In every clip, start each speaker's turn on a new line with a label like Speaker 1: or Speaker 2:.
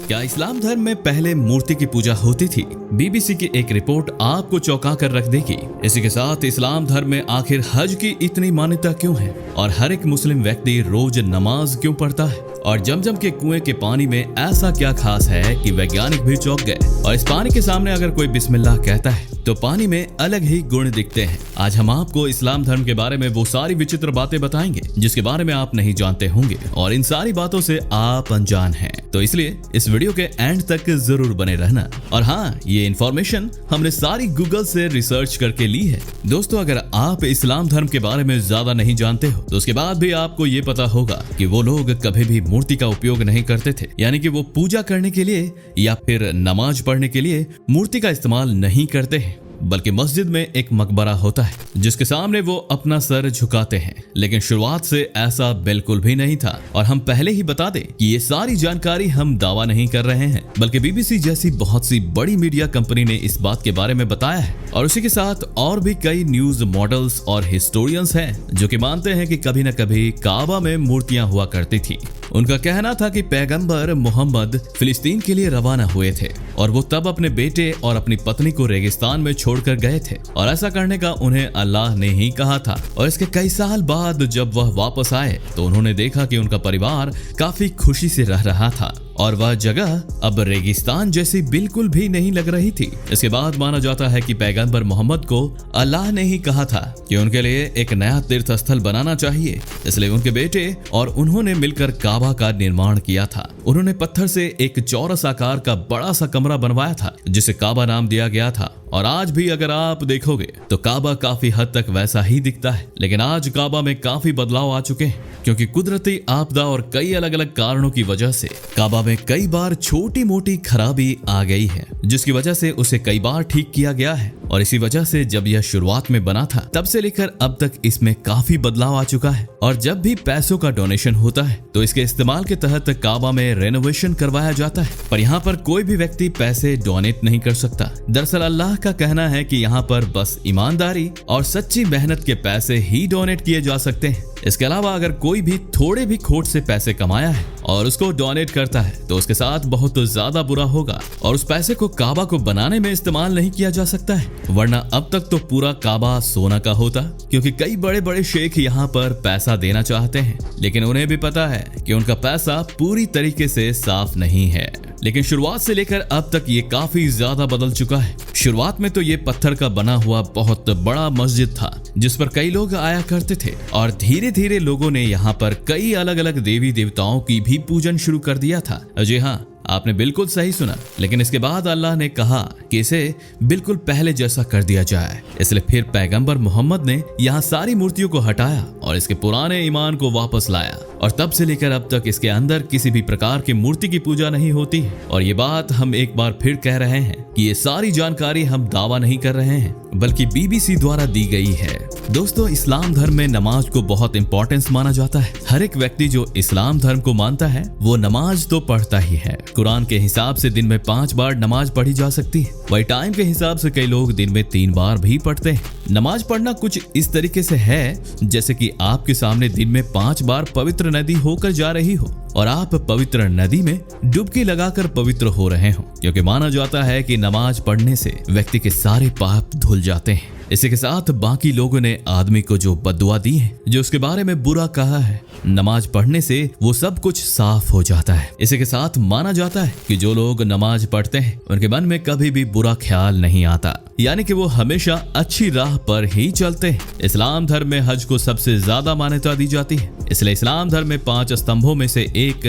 Speaker 1: क्या इस्लाम धर्म में पहले मूर्ति की पूजा होती थी? बीबीसी की एक रिपोर्ट आपको चौंका कर रख देगी। इसी के साथ इस्लाम धर्म में आखिर हज की इतनी मान्यता क्यों है और हर एक मुस्लिम व्यक्ति रोज नमाज क्यों पढ़ता है और जमजम के कुएं के पानी में ऐसा क्या खास है कि वैज्ञानिक भी चौंक गए। और इस पानी के सामने अगर कोई बिस्मिल्लाह कहता है तो पानी में अलग ही गुण दिखते हैं। आज हम आपको इस्लाम धर्म के बारे में वो सारी विचित्र बातें बताएंगे जिसके बारे में आप नहीं जानते होंगे और इन सारी बातों से आप अनजान हैं। तो इसलिए इस वीडियो के एंड तक जरूर बने रहना। और हाँ, ये इन्फॉर्मेशन हमने सारी गूगल से रिसर्च करके ली है। दोस्तों, अगर आप इस्लाम धर्म के बारे में ज्यादा नहीं जानते हो तो उसके बाद भी आपको ये पता होगा कि वो लोग कभी भी मूर्ति का उपयोग नहीं करते थे, यानी कि वो पूजा करने के लिए या फिर नमाज पढ़ने के लिए मूर्ति का इस्तेमाल नहीं करते हैं, बल्कि मस्जिद में एक मकबरा होता है जिसके सामने वो अपना सर झुकाते हैं। लेकिन शुरुआत से ऐसा बिल्कुल भी नहीं था। और हम पहले ही बता दें कि ये सारी जानकारी हम दावा नहीं कर रहे हैं, बल्कि बीबीसी जैसी बहुत सी बड़ी मीडिया कंपनी ने इस बात के बारे में बताया है। और उसी के साथ और भी कई न्यूज मॉडल्स और हिस्टोरियंस हैं जो कि मानते हैं कि कभी न कभी काबा में मूर्तियां हुआ करती थी। उनका कहना था कि पैगंबर मोहम्मद फिलिस्तीन के लिए रवाना हुए थे और वो तब अपने बेटे और अपनी पत्नी को रेगिस्तान में छोड़कर गए थे और ऐसा करने का उन्हें अल्लाह ने ही कहा था। और इसके कई साल बाद जब वह वापस आए तो उन्होंने देखा कि उनका परिवार काफी खुशी से रह रहा था और वह जगह अब रेगिस्तान जैसी बिल्कुल भी नहीं लग रही थी। इसके बाद माना जाता है कि पैगंबर मोहम्मद को अल्लाह ने ही कहा था कि उनके लिए एक नया तीर्थ स्थल बनाना चाहिए, इसलिए उनके बेटे और उन्होंने मिलकर काबा का निर्माण किया था। उन्होंने पत्थर से एक चौरस आकार का बड़ा सा कमरा बनवाया था जिसे काबा नाम दिया गया था। और आज भी अगर आप देखोगे तो काबा काफी हद तक वैसा ही दिखता है, लेकिन आज काबा में काफी बदलाव आ चुके हैं क्योंकि कुदरती आपदा और कई अलग अलग कारणों की वजह से काबा में कई बार छोटी मोटी खराबी आ गई है, जिसकी वजह से उसे कई बार ठीक किया गया है। और इसी वजह से जब यह शुरुआत में बना था तब से लेकर अब तक इसमें काफी बदलाव आ चुका है। और जब भी पैसों का डोनेशन होता है तो इसके इस्तेमाल के तहत काबा में रेनोवेशन करवाया जाता है, पर यहाँ पर कोई भी व्यक्ति पैसे डोनेट नहीं कर सकता। दरअसल अल्लाह का कहना है कि यहाँ पर बस ईमानदारी और सच्ची मेहनत के पैसे ही डोनेट किए जा सकते हैं। इसके अलावा अगर कोई भी थोड़े भी खोट से पैसे कमाया है और उसको डोनेट करता है तो उसके साथ बहुत ज्यादा बुरा होगा और उस पैसे को काबा को बनाने में इस्तेमाल नहीं किया जा सकता है, वरना अब तक तो पूरा काबा सोना का होता। क्योंकि कई बड़े बड़े शेख यहाँ पर पैसा देना चाहते हैं, लेकिन उन्हें भी पता है कि उनका पैसा पूरी तरीके से साफ नहीं है। लेकिन शुरुआत से लेकर अब तक ये काफी ज्यादा बदल चुका है। शुरुआत में तो ये पत्थर का बना हुआ बहुत बड़ा मस्जिद था जिस पर कई लोग आया करते थे और धीरे धीरे लोगों ने यहाँ पर कई अलग अलग देवी देवताओं की भी पूजन शुरू कर दिया था। जी हाँ, आपने बिल्कुल सही सुना। लेकिन इसके बाद अल्लाह ने कहा कि इसे बिल्कुल पहले जैसा कर दिया जाए, इसलिए फिर पैगंबर मोहम्मद ने यहाँ सारी मूर्तियों को हटाया और इसके पुराने ईमान को वापस लाया। और तब से लेकर अब तक इसके अंदर किसी भी प्रकार की मूर्ति की पूजा नहीं होती है। और ये बात हम एक बार फिर कह रहे हैं कि ये सारी जानकारी हम दावा नहीं कर रहे हैं, बल्कि बीबीसी द्वारा दी गई है। दोस्तों, इस्लाम धर्म में नमाज को बहुत इंपॉर्टेंस माना जाता है। हर एक व्यक्ति जो इस्लाम धर्म को मानता है वो नमाज तो पढ़ता ही है। कुरान के हिसाब से दिन में 5 बार नमाज पढ़ी जा सकती है, वही टाइम के हिसाब से कई लोग दिन में 3 बार भी पढ़ते हैं। नमाज पढ़ना कुछ इस तरीके से है जैसे कि आपके सामने दिन में 5 बार पवित्र नदी होकर जा रही हो और आप पवित्र नदी में डुबकी लगाकर पवित्र हो रहे हो, क्योंकि माना जाता है कि नमाज पढ़ने से व्यक्ति के सारे पाप धुल जाते हैं। इसी के साथ बाकी लोगों ने आदमी को जो बद्दुआ दी है, जो उसके बारे में बुरा कहा है, नमाज पढ़ने से वो सब कुछ साफ हो जाता है। इसी के साथ माना जाता है कि जो लोग नमाज पढ़ते हैं उनके मन में कभी भी बुरा ख्याल नहीं आता, यानी कि वो हमेशा अच्छी राह पर ही चलते हैं। इस्लाम धर्म में हज को सबसे ज्यादा मान्यता दी जाती है, इसलिए इस्लाम धर्म में 5 स्तंभों में से एक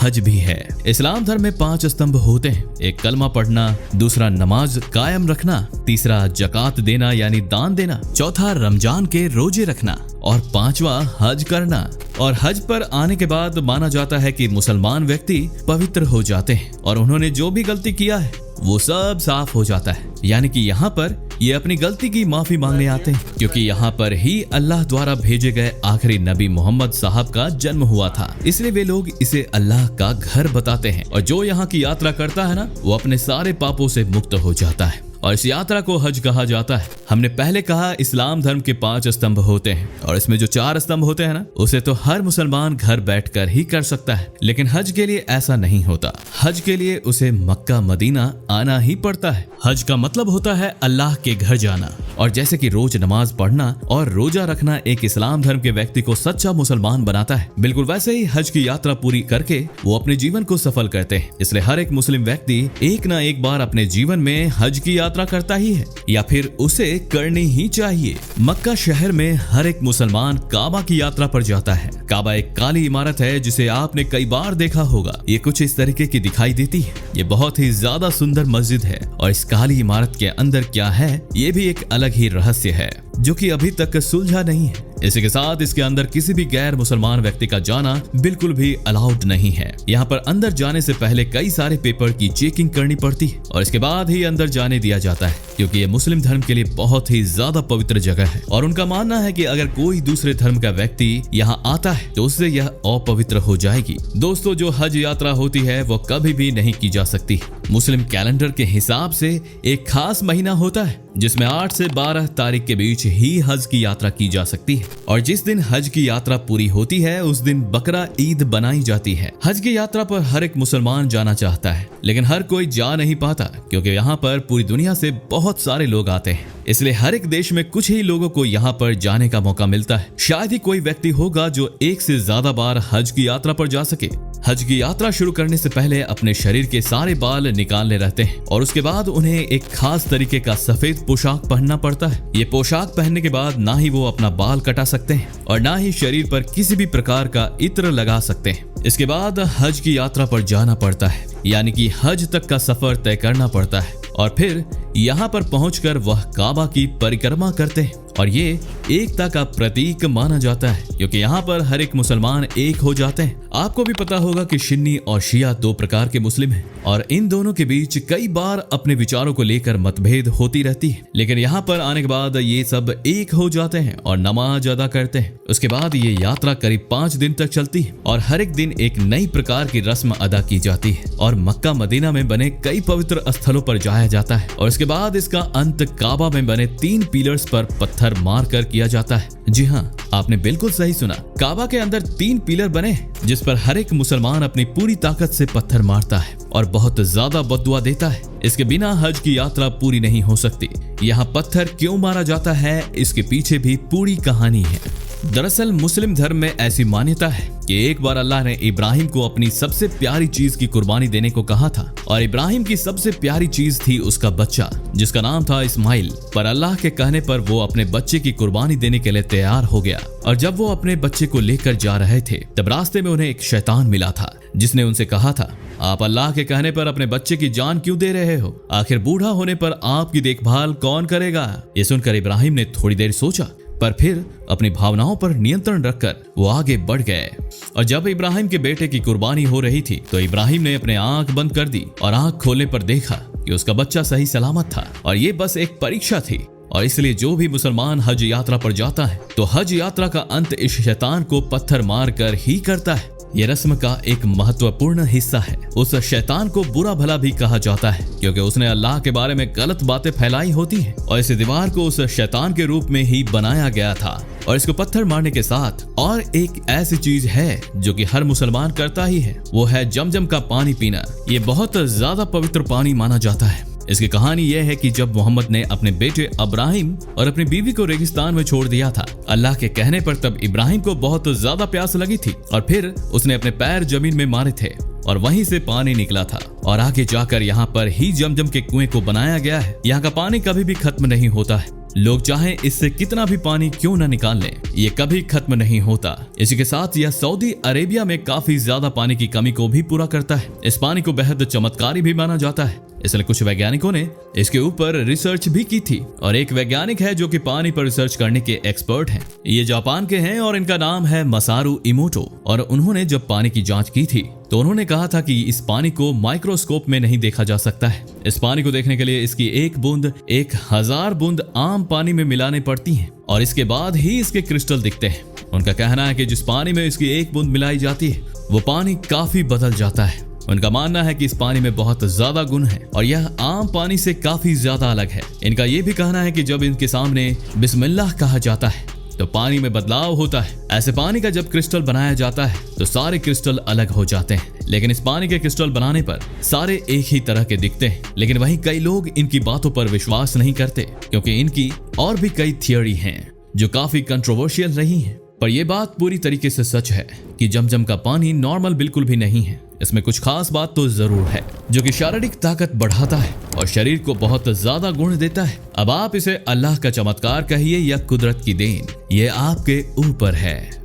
Speaker 1: हज भी है। इस्लाम धर्म में 5 स्तंभ होते हैं। एक कलमा पढ़ना, दूसरा नमाज कायम रखना, तीसरा जकात देना यानी दान देना, चौथा रमजान के रोजे रखना और 5वां हज करना। और हज पर आने के बाद माना जाता है कि मुसलमान व्यक्ति पवित्र हो जाते हैं और उन्होंने जो भी गलती किया है वो सब साफ हो जाता है। यानी कि यहाँ पर ये अपनी गलती की माफी मांगने आते हैं, क्योंकि यहाँ पर ही अल्लाह द्वारा भेजे गए आखिरी नबी मोहम्मद साहब का जन्म हुआ था, इसलिए वे लोग इसे अल्लाह का घर बताते हैं। और जो यहाँ की यात्रा करता है ना, वो अपने सारे पापों से मुक्त हो जाता है। और इस यात्रा को हज कहा जाता है। हमने पहले कहा इस्लाम धर्म के 5 स्तंभ होते हैं और इसमें जो 4 स्तंभ होते हैं ना, उसे तो हर मुसलमान घर बैठकर ही कर सकता है, लेकिन हज के लिए ऐसा नहीं होता। हज के लिए उसे मक्का मदीना आना ही पड़ता है। हज का मतलब होता है अल्लाह के घर जाना, और जैसे कि रोज नमाज पढ़ना और रोजा रखना एक इस्लाम धर्म के व्यक्ति को सच्चा मुसलमान बनाता है, बिल्कुल वैसे ही हज की यात्रा पूरी करके वो अपने जीवन को सफल करते हैं। इसलिए हर एक मुस्लिम व्यक्ति एक ना एक बार अपने जीवन में हज की यात्रा करता ही है, या फिर उसे करनी ही चाहिए। मक्का शहर में हर एक मुसलमान काबा की यात्रा पर जाता है। काबा एक काली इमारत है जिसे आपने कई बार देखा होगा। ये कुछ इस तरीके की दिखाई देती है। ये बहुत ही ज्यादा सुंदर मस्जिद है और इस काली इमारत के अंदर क्या है ये भी एक अलग ही रहस्य है जो कि अभी तक सुलझा नहीं है। इसी के साथ इसके अंदर किसी भी गैर मुसलमान व्यक्ति का जाना बिल्कुल भी अलाउड नहीं है। यहाँ पर अंदर जाने से पहले कई सारे पेपर की चेकिंग करनी पड़ती है और इसके बाद ही अंदर जाने दिया जाता है, क्योंकि ये मुस्लिम धर्म के लिए बहुत ही ज्यादा पवित्र जगह है और उनका मानना है कि अगर कोई दूसरे धर्म का व्यक्ति यहाँ आता है तो उससे यह अपवित्र हो जाएगी। दोस्तों, जो हज यात्रा होती है वो कभी भी नहीं की जा सकती। मुस्लिम कैलेंडर के हिसाब से एक खास महीना होता है जिसमें 8 से 12 तारीख के बीच ही हज की यात्रा की जा सकती है, और जिस दिन हज की यात्रा पूरी होती है उस दिन बकरा ईद बनाई जाती है। हज की यात्रा पर हर एक मुसलमान जाना चाहता है, लेकिन हर कोई जा नहीं पाता क्योंकि यहाँ पर पूरी दुनिया से बहुत सारे लोग आते हैं। इसलिए हर एक देश में कुछ ही लोगों को यहाँ पर जाने का मौका मिलता है। शायद ही कोई व्यक्ति होगा जो एक से ज्यादा बार हज की यात्रा पर जा सके। हज की यात्रा शुरू करने से पहले अपने शरीर के सारे बाल निकालने रहते हैं और उसके बाद उन्हें एक खास तरीके का सफेद पोशाक पहनना पड़ता है। ये पोशाक पहनने के बाद ना ही वो अपना बाल कटा सकते हैं और ना ही शरीर पर किसी भी प्रकार का इत्र लगा सकते हैं। इसके बाद हज की यात्रा पर जाना पड़ता है, यानी कि हज तक का सफर तय करना पड़ता है और फिर यहाँ पर पहुंचकर वह काबा की परिक्रमा करते हैं और ये एकता का प्रतीक माना जाता है क्योंकि यहाँ पर हर एक मुसलमान एक हो जाते हैं। आपको भी पता होगा कि सुन्नी और शिया 2 प्रकार के मुस्लिम हैं और इन दोनों के बीच कई बार अपने विचारों को लेकर मतभेद होती रहती है, लेकिन यहाँ पर आने के बाद ये सब एक हो जाते हैं और नमाज अदा करते हैं। उसके बाद ये यात्रा करीब 5 दिन तक चलती है और हर एक दिन एक नई प्रकार की रस्म अदा की जाती है और मक्का मदीना में बने कई पवित्र स्थलों पर जाया जाता है और इसके बाद इसका अंत काबा में बने 3 पिलर्स पर पत्थर मार कर किया जाता है। जी हाँ, आपने बिल्कुल सही सुना। काबा के अंदर 3 पिलर बने जिस पर हर एक मुसलमान अपनी पूरी ताकत से पत्थर मारता है और बहुत ज्यादा बद्दुआ देता है। इसके बिना हज की यात्रा पूरी नहीं हो सकती। यहाँ पत्थर क्यों मारा जाता है इसके पीछे भी पूरी कहानी है। दरअसल मुस्लिम धर्म में ऐसी मान्यता है कि एक बार अल्लाह ने इब्राहिम को अपनी सबसे प्यारी चीज की कुर्बानी देने को कहा था और इब्राहिम की सबसे प्यारी चीज थी उसका बच्चा जिसका नाम था इस्माइल। पर अल्लाह के कहने पर वो अपने बच्चे की कुर्बानी देने के लिए तैयार हो गया और जब वो अपने बच्चे को लेकर जा रहे थे तब रास्ते में उन्हें एक शैतान मिला था जिसने उनसे कहा था, आप अल्लाह के कहने पर अपने बच्चे की जान क्यों दे रहे हो? आखिर बूढ़ा होने पर आपकी देखभाल कौन करेगा? ये सुनकर इब्राहिम ने थोड़ी देर सोचा पर फिर अपनी भावनाओं पर नियंत्रण रखकर वो आगे बढ़ गए और जब इब्राहिम के बेटे की कुर्बानी हो रही थी तो इब्राहिम ने अपने आंख बंद कर दी और आंख खोलने पर देखा कि उसका बच्चा सही सलामत था और ये बस एक परीक्षा थी। और इसलिए जो भी मुसलमान हज यात्रा पर जाता है तो हज यात्रा का अंत इस शैतान को पत्थर मार कर ही करता है। ये रस्म का एक महत्वपूर्ण हिस्सा है। उस शैतान को बुरा भला भी कहा जाता है क्योंकि उसने अल्लाह के बारे में गलत बातें फैलाई होती हैं और इस दीवार को उस शैतान के रूप में ही बनाया गया था। और इसको पत्थर मारने के साथ और एक ऐसी चीज है जो कि हर मुसलमान करता ही है, वो है जमजम का पानी पीना। ये बहुत ज्यादा पवित्र पानी माना जाता है। इसकी कहानी यह है कि जब मोहम्मद ने अपने बेटे इब्राहिम और अपनी बीवी को रेगिस्तान में छोड़ दिया था अल्लाह के कहने पर, तब इब्राहिम को बहुत ज्यादा प्यास लगी थी और फिर उसने अपने पैर जमीन में मारे थे और वहीं से पानी निकला था और आगे जाकर यहाँ पर ही जमजम के कुएं को बनाया गया है। यहाँ का पानी कभी भी खत्म नहीं होता है। लोग चाहे इससे कितना भी पानी क्यों न निकाल लें, ये कभी खत्म नहीं होता। इसी के साथ यह सऊदी अरेबिया में काफी ज्यादा पानी की कमी को भी पूरा करता है। इस पानी को बेहद चमत्कारी भी माना जाता है, इसलिए कुछ वैज्ञानिकों ने इसके ऊपर रिसर्च भी की थी और एक वैज्ञानिक है जो कि पानी पर रिसर्च करने के एक्सपर्ट हैं। ये जापान के हैं और इनका नाम है मसारू इमोटो और उन्होंने जब पानी की जांच की थी तो उन्होंने कहा था कि इस पानी को माइक्रोस्कोप में नहीं देखा जा सकता है। इस पानी को देखने के लिए इसकी एक बूंद 1000 बूंद आम पानी में मिलानी पड़ती है और इसके बाद ही इसके क्रिस्टल दिखते हैं। उनका कहना है कि जिस पानी में इसकी एक बूंद मिलाई जाती है वो पानी काफी बदल जाता है। उनका मानना है कि इस पानी में बहुत ज्यादा गुण है और यह आम पानी से काफी ज्यादा अलग है। इनका ये भी कहना है कि जब इनके सामने बिस्मिल्लाह कहा जाता है तो पानी में बदलाव होता है। ऐसे पानी का जब क्रिस्टल बनाया जाता है तो सारे क्रिस्टल अलग हो जाते हैं, लेकिन इस पानी के क्रिस्टल बनाने पर सारे एक ही तरह के दिखते हैं। लेकिन वहीं कई लोग इनकी बातों पर विश्वास नहीं करते, क्योंकि इनकी और भी कई थियोरी हैं जो काफी कंट्रोवर्शियल रही हैं। पर यह बात पूरी तरीके से सच है कि जमजम का पानी नॉर्मल बिल्कुल भी नहीं है। इसमें कुछ खास बात तो जरूर है जो कि शारीरिक ताकत बढ़ाता है और शरीर को बहुत ज्यादा गुण देता है। अब आप इसे अल्लाह का चमत्कार कहिए या कुदरत की देन, ये आपके ऊपर है।